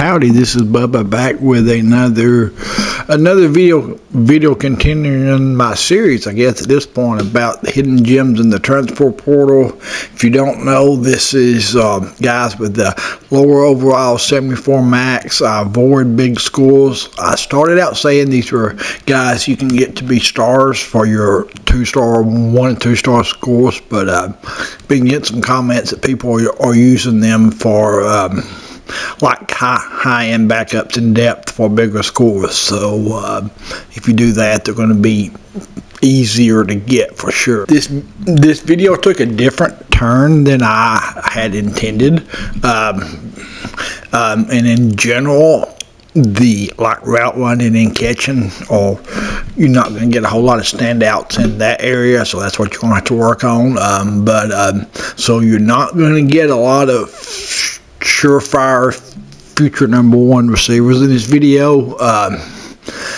Howdy, this is Bubba back with another video continuing my series, I guess at this point, about the hidden gems in the transfer portal. If you don't know, this is guys with the lower overall 74 max. I avoid big schools. I started out saying these were guys you can get to be stars for your 1 and 2 star schools, but been getting some comments that people are using them for like high-end backups in depth for bigger scores. So if you do that, they're going to be easier to get for sure. This video took a different turn than I had intended, and in general, the route running and catching, or you're not going to get a whole lot of standouts in that area, so that's what you're going to have to work on. So you're not going to get a lot of surefire future number 1 receivers in this video,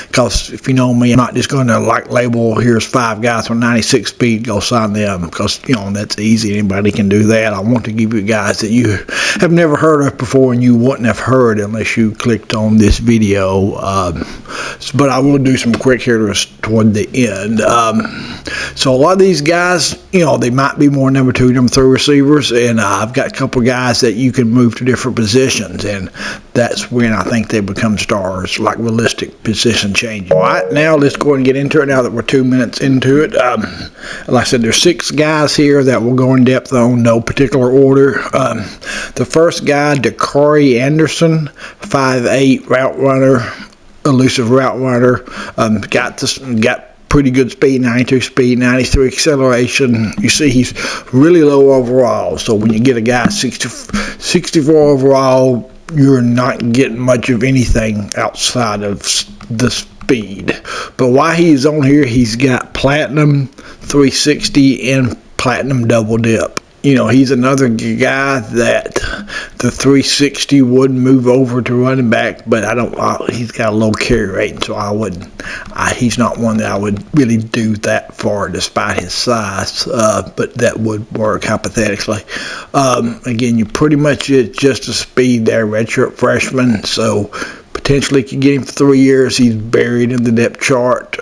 because if you know me, I'm not just going to label here's 5 guys with 96 speed, go sign them, because that's easy, anybody can do that. I want to give you guys that you have never heard of before and you wouldn't have heard unless you clicked on this video, but I will do some quick hitters toward the end. So a lot of these guys, they might be more number 2, number 3 receivers, and I've got a couple guys that you can move to different positions, and that's when I think they become stars, like realistic position change. All right, now let's go ahead and get into it now that we're 2 minutes into it. Like I said, there's 6 guys here that we'll go in depth on, no particular order. The first guy, Dari Anderson, 5'8", route runner, elusive route runner, got pretty good speed, 92 speed, 93 acceleration. You see he's really low overall, so when you get a guy 64 overall, you're not getting much of anything outside of the speed. But while he's on here, he's got platinum 360 and platinum double dip. He's another guy that the 360 would move over to running back, but he's got a low carry rate, so he's not one that I would really do that for despite his size, but that would work hypothetically. Again, you pretty much just a speed there, redshirt freshman, so potentially could get him for 3 years. He's buried in the depth chart.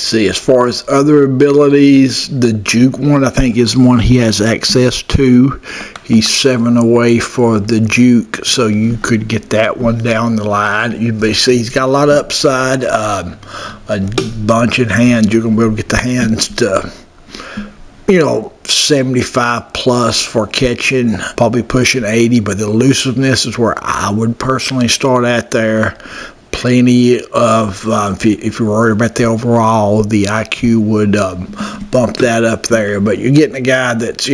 See, as far as other abilities, the juke one I think is one he has access to. He's 7 away for the juke, so you could get that one down the line. You see, he's got a lot of upside, a bunch in hands. You're gonna be able to get the hands to 75 plus for catching, probably pushing 80, but the elusiveness is where I would personally start at there. Plenty of, if you're worried about the overall, the IQ would bump that up there, but you're getting a guy that's,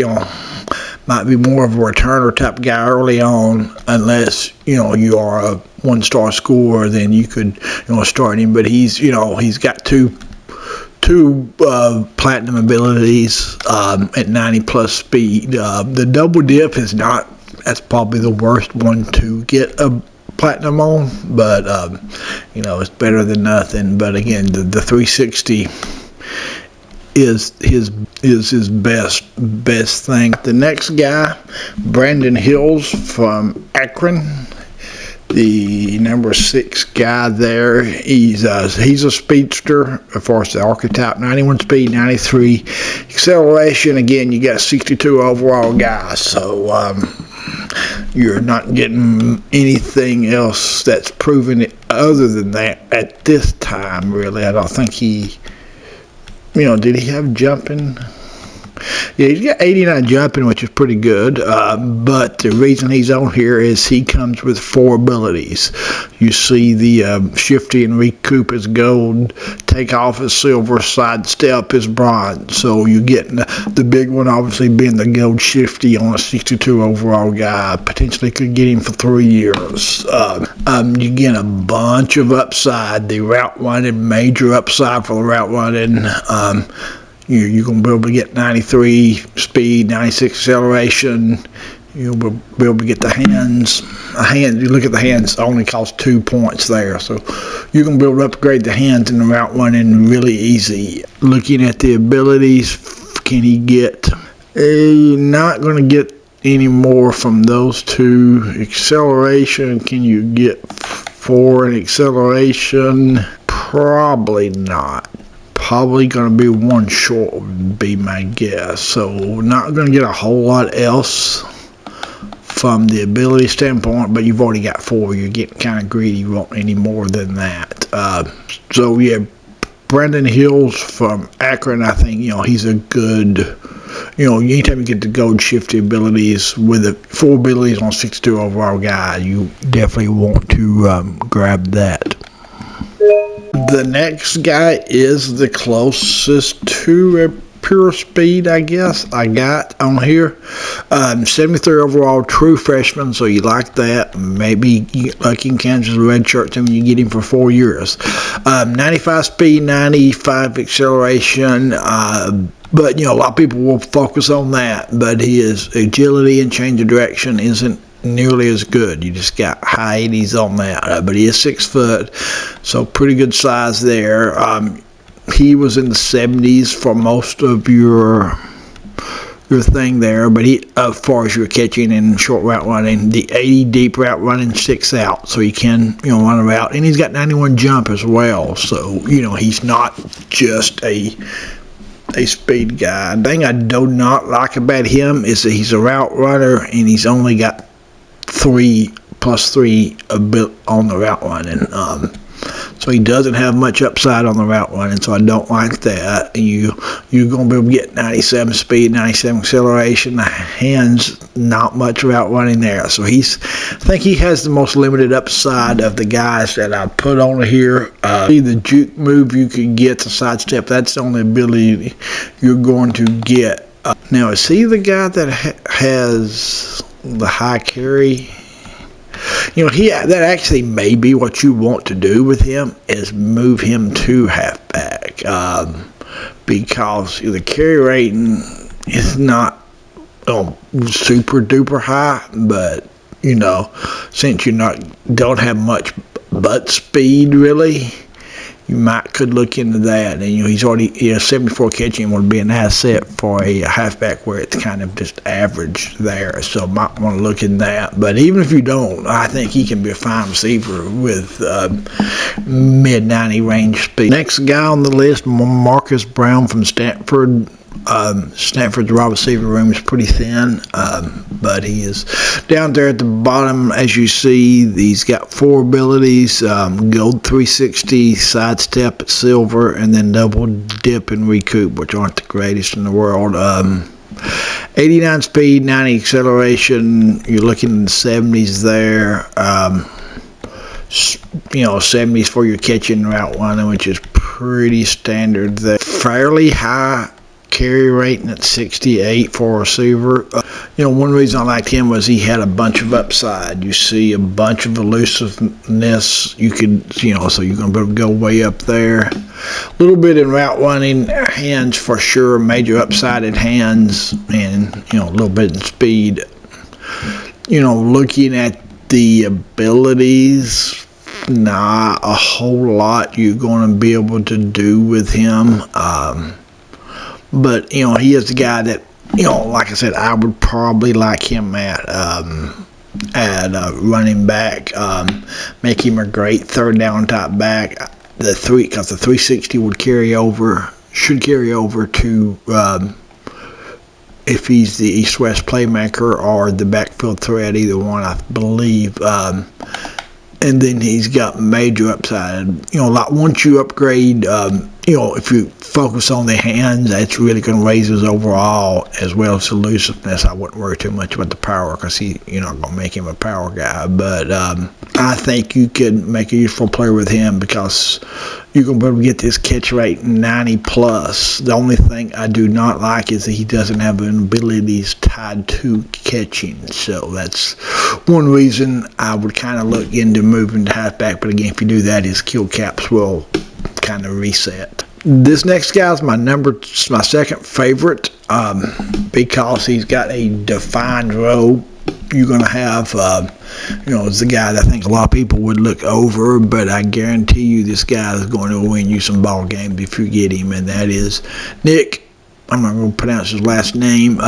might be more of a returner type guy early on, unless, you are a 1-star scorer, then you could, start him, but he's got two platinum abilities at 90 plus speed. The double dip that's probably the worst one to get a platinum on, but it's better than nothing. But again, the 360 is his best thing. The next guy, Brandon Hills from Akron, the number 6 guy there. He's a speedster as far as the archetype, 91 speed, 93 acceleration. Again, you got a 62 overall guy, so you're not getting anything else that's proven it other than that at this time, really. I don't think he, did he have jumping? Yeah, he's got 89 jumping, which is pretty good, but the reason he's on here is he comes with 4 abilities. You see the shifty and recoup is gold, take off is silver, sidestep is bronze. So you're getting the big one obviously being the gold shifty on a 62 overall guy. Potentially could get him for 3 years. You get a bunch of upside. The route running, major upside for the route running. You're going to be able to get 93 speed, 96 acceleration. You'll be able to get the hands. You look at the hands, only cost 2 points there. So you're going to be able to upgrade the hands in the route running really easy. Looking at the abilities, can he get? Not going to get any more from those two. Acceleration, can you get 4 in acceleration? Probably not. Probably going to be 1 short would be my guess. So not going to get a whole lot else from the ability standpoint, but you've already got 4. You're getting kind of greedy. You want any more than that. So yeah, Brandon Hills from Akron, I think, he's a good, anytime you get the gold shifty abilities with the 4 abilities on 62 overall guy, you definitely want to grab that. The next guy is the closest to a pure speed, I guess, I got on here. 73 overall, true freshman, so you like that. Maybe you get lucky in Kansas red shirt and you get him for 4 years. 95 speed, 95 acceleration. But, a lot of people will focus on that. But his agility and change of direction isn't nearly as good. You just got high 80s on that. But he is 6 foot, so pretty good size there. He was in the 70s for most of your thing there, but he, as far as your catching and short route running, the 80 deep route running sticks out, so he can, run a route, and he's got 91 jump as well, so, he's not just a speed guy. The thing I do not like about him is that he's a route runner, and he's only got 3 plus 3 a bit on the route running. So he doesn't have much upside on the route running, so I don't like that. You're going to be able to get 97 speed, 97 acceleration, hands, not much route running there. So I think he has the most limited upside of the guys that I put on here. The juke move you can get to sidestep, that's the only ability you're going to get. Now, is he the guy that has the high carry? That actually may be what you want to do with him, is move him to halfback, because the carry rating is not super duper high, but since you don't have much butt speed really, you could look into that. And he's already 74 catching would be an asset for a halfback where it's kind of just average there. So might want to look in that. But even if you don't, I think he can be a fine receiver with mid 90 range speed. Next guy on the list, Marcus Brown from Stanford. Stanford's wide receiver room is pretty thin, but he is down there at the bottom. As you see, he's got 4 abilities: gold 360, sidestep at silver, and then double dip and recoup, which aren't the greatest in the world. 89 speed, 90 acceleration. You're looking in the 70s there. 70s for your catching route running, which is pretty standard there. Fairly high carry rating at 68 for a receiver. One reason I liked him was he had a bunch of upside. You see a bunch of elusiveness. You could, so you're going to be able to go way up there. A little bit in route running, hands for sure, major upside in hands, and, a little bit in speed. Looking at the abilities, not a whole lot you're going to be able to do with him. But, he is the guy that, like I said, I would probably like him at running back. Make him a great third down type back. Because the 360 should carry over to, if he's the east-west playmaker or the backfield threat, either one, I believe. And then he's got major upside. Like once you upgrade, if you focus on the hands, that's really going to raise his overall as well as elusiveness. I wouldn't worry too much about the power because you're not going to make him a power guy. But I think you could make a useful player with him because you're going to be able to get this catch rate 90 plus. The only thing I do not like is that he doesn't have abilities tied to catching. So that's one reason I would kind of look into moving to halfback. But again, if you do that, his kill caps will kind of reset. This next guy is my second favorite because he's got a defined role. You're going to have, it's the guy that I think a lot of people would look over, but I guarantee you this guy is going to win you some ball games if you get him, and that is Nic I'm not going to pronounce his last name.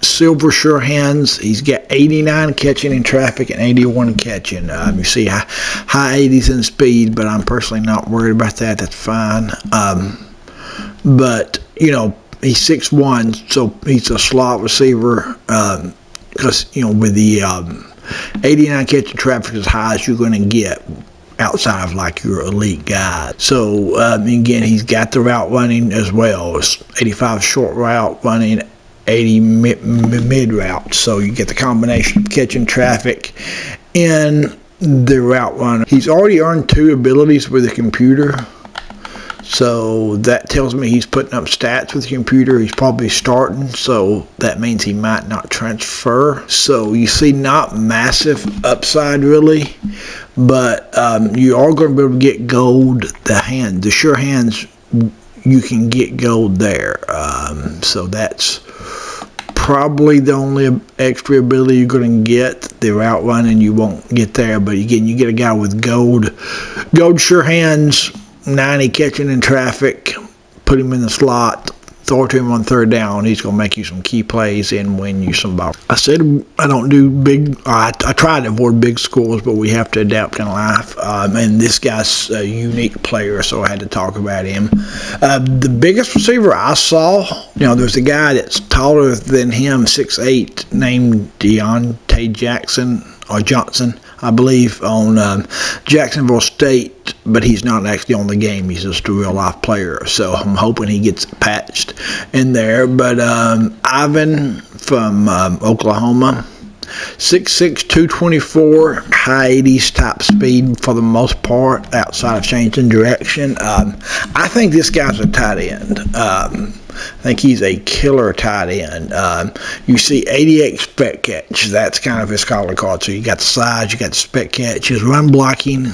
Silver sure hands. He's got 89 catching in traffic and 81 catching. You see high 80s in speed, but I'm personally not worried about that. That's fine. But, you know, he's 6'1", so he's a slot receiver. Because, you know, with the 89 catching traffic as high as you're going to get outside of like your elite guy. So again, he's got the route running as well. It's 85 short route running, 80 mid route. So you get the combination of catching traffic and the route runner. He's already earned 2 abilities with the computer. So that tells me he's putting up stats with the computer. He's probably starting, so that means he might not transfer. So you see, not massive upside really, but you are going to be able to get gold. The sure hands, you can get gold there. So that's probably the only extra ability you're going to get. The route running you won't get there, but again, you get a guy with gold sure hands, 90 catching in traffic, put him in the slot, throw it to him on third down. He's going to make you some key plays and win you some ball. I said I don't do big, I try to avoid big scores, but we have to adapt in life. And this guy's a unique player, so I had to talk about him. The biggest receiver I saw, you know, there's a guy that's taller than him, 6'8", named Deontay Johnson, I believe, on Jacksonville State, but he's not actually on the game. He's just a real-life player, so I'm hoping he gets patched in there. But Ivan from Oklahoma, 6'6", 224, high 80s top speed for the most part, outside of changing direction. I think this guy's a tight end. I think he's a killer tight end. You see 88 expect catch. That's kind of his calling card. So you got the size, you got the spec catch. His run blocking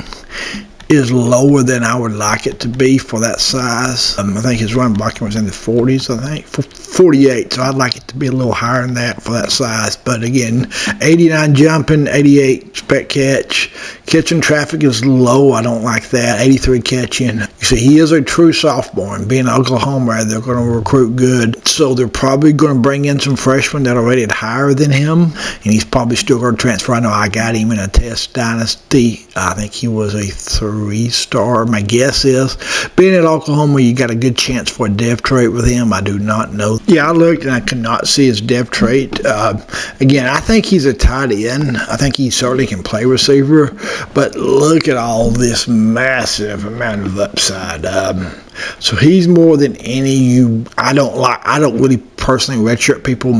is lower than I would like it to be for that size. I think his run blocking was in the 40s, I think, 48. So I'd like it to be a little higher than that for that size. But again, 89 jumping, 88 spec catch. Catching traffic is low. I don't like that. 83 catching. You see, he is a true sophomore, and being Oklahoma, they're going to recruit good. So they're probably going to bring in some freshmen that are rated higher than him, and he's probably still going to transfer. I know I got him in a test dynasty. I think he was a 3-star. My guess is, being at Oklahoma, you got a good chance for a dev trait with him. I do not know. Yeah, I looked and I could not see his dev trait. Again, I think he's a tight end. I think he certainly can play receiver, but look at all this massive amount of upside. So he's more than any I don't really personally redshirt people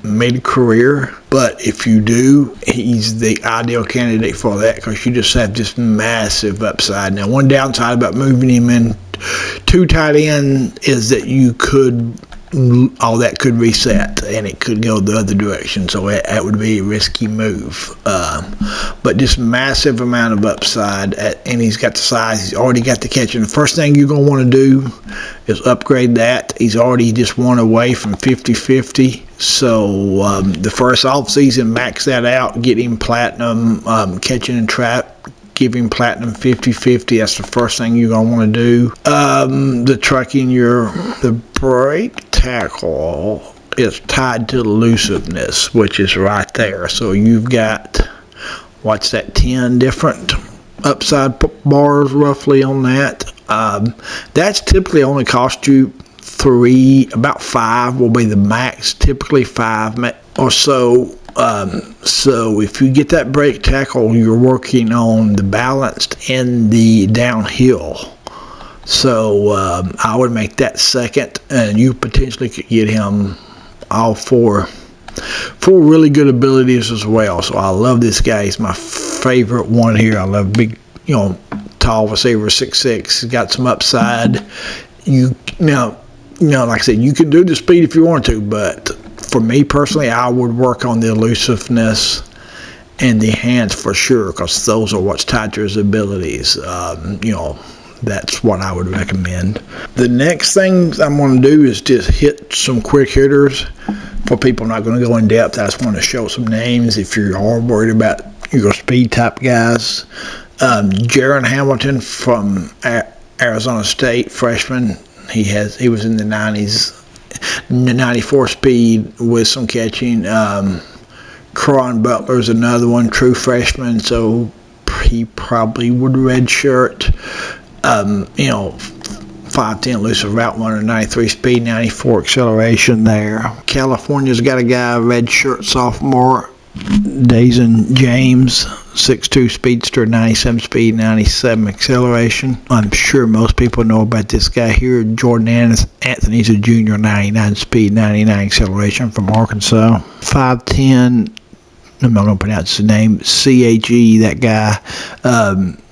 mid-career, but if you do, he's the ideal candidate for that, because you just have this massive upside. Now, one downside about moving him in to tight end is that all that could reset and it could go the other direction, so that would be a risky move. But this massive amount of upside, and he's got the size, he's already got the catch, and the first thing you're going to want to do is upgrade that. He's already just one away from 50-50, so the first offseason, max that out, get him platinum, catching and trap, give him platinum 50-50. That's the first thing you're going to want to do. The break tackle is tied to elusiveness, which is right there. So you've got, what's that, 10 different upside bars roughly on that. That's typically only cost you 3, about 5 will be the max, typically 5 or so. So if you get that break tackle, you're working on the balanced and the downhill. So I would make that second, and you potentially could get him all four really good abilities as well. So I love this guy. He's my favorite one here. I love big, tall receiver, 6'6". He's got some upside. Now, like I said, you can do the speed if you want to, but for me personally, I would work on the elusiveness and the hands for sure, because those are what's tied to his abilities. That's what I would recommend. The next thing I'm going to do is just hit some quick hitters. For people, I'm not going to go in depth. I just want to show some names if you are worried about your speed type guys. Jaren Hamilton from Arizona State, freshman. He was in the 90s. 94 speed with some catching. Cory Butler is another one, true freshman, so he probably would redshirt. 5'10" elusive route runner, 93 speed, 94 acceleration there. California's got a guy, redshirt sophomore, Dazmin James, 6'2" speedster, 97 speed, 97 acceleration. I'm sure most people know about this guy here. Jaren Anthony's a junior, 99 speed, 99 acceleration from Arkansas. 5'10", I'm not going to pronounce his name, CHE, that guy,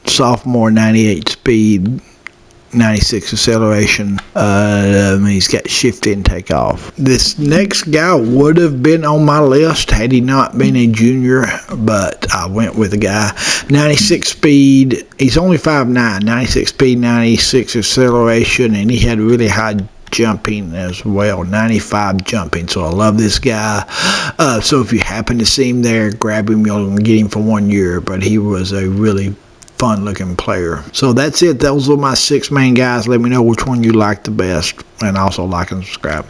sophomore, 98 speed, 96 acceleration. He's got shift in takeoff. This next guy would have been on my list had he not been a junior, but I went with a guy. 96 speed. He's only 5'9", 96 speed, 96 acceleration, and he had really high jumping as well, 95 jumping. So I love this guy. So if you happen to see him there, grab him. You'll get him for 1 year, but he was a really fun looking player. So that's it. Those are my 6 main guys. Let me know which one you like the best, and also like and subscribe.